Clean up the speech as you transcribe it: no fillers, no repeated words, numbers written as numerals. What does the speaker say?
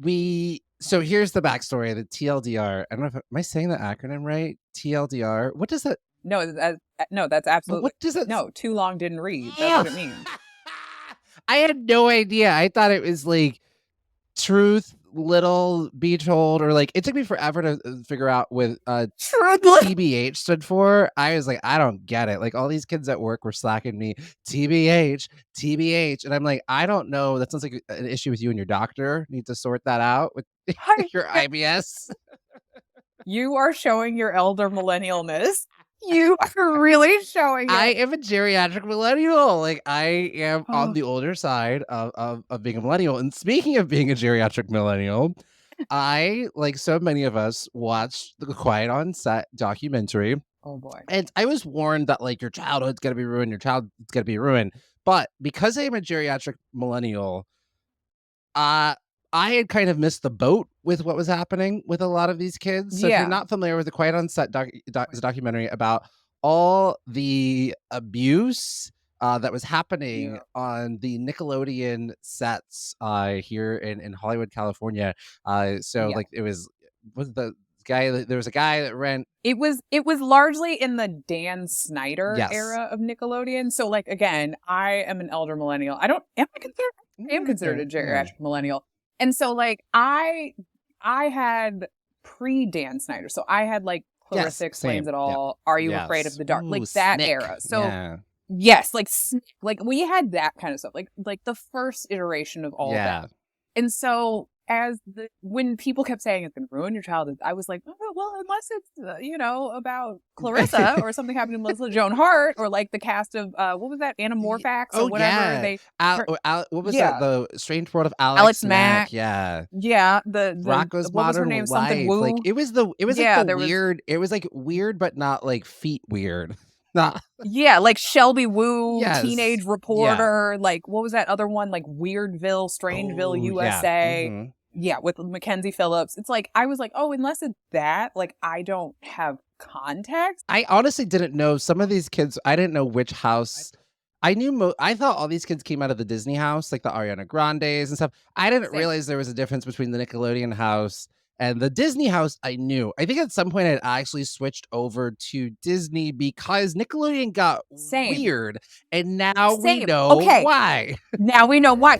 So here's the backstory. The TLDR. I don't know if am I saying the acronym right? TLDR. What does that? No, that's absolutely. What does that? No, too long didn't read. That's what it means. I had no idea. I thought it was like truth, little, be told, or like it took me forever to figure out what TBH stood for. I was like, I don't get it. Like all these kids at work were slacking me, TBH, and I'm like, I don't know. That sounds like an issue with you and your doctor. Need to sort that out with your IBS. You are showing your elder millennialness. You are really showing it. I am a geriatric millennial. Like I am on the older side of being a millennial. And speaking of being a geriatric millennial, I, like so many of us, watched the Quiet on Set documentary. Oh boy. And I was warned that like your childhood's gonna be ruined, your child's gonna be ruined. But because I am a geriatric millennial, I had kind of missed the boat with what was happening with a lot of these kids. So if you're not familiar with the Quiet on Set documentary about all the abuse that was happening on the Nickelodeon sets here in Hollywood, California. Like it was the guy. There was a guy that ran. It was largely in the Dan Snyder era of Nickelodeon. So like again, I am an elder millennial. I am considered a geriatric millennial. And so like I had pre-Dan Snyder. So I had like Clarissa Explains It All. Are You Afraid of the Dark? Like that era. So yes, like we had that kind of stuff. Like the first iteration of all that. And so when people kept saying it's going to ruin your childhood, I was like, oh, well, unless it's, about Clarissa or something happened to Melissa Joan Hart or like the cast of, what was that, Anamorphax or whatever. What was that? The Strange World of Alex Mack. Yeah. Yeah. Rocco's what was her Modern name? Life. Something Woo. Like, it was weird. It was like weird, but not like feet weird. Yeah, like Shelby Woo, Teenage Reporter, like what was that other one? Like Weirdville, Strangeville, USA. Yeah, with Mackenzie Phillips. It's like, I was like, oh, unless it's that, like, I don't have context. I honestly didn't know some of these kids. I didn't know which house. I knew. I thought all these kids came out of the Disney house, like the Ariana Grandes and stuff. I didn't realize there was a difference between the Nickelodeon house and the Disney house. I knew. I think at some point I'd actually switched over to Disney because Nickelodeon got weird, and now we know why. Now we know why.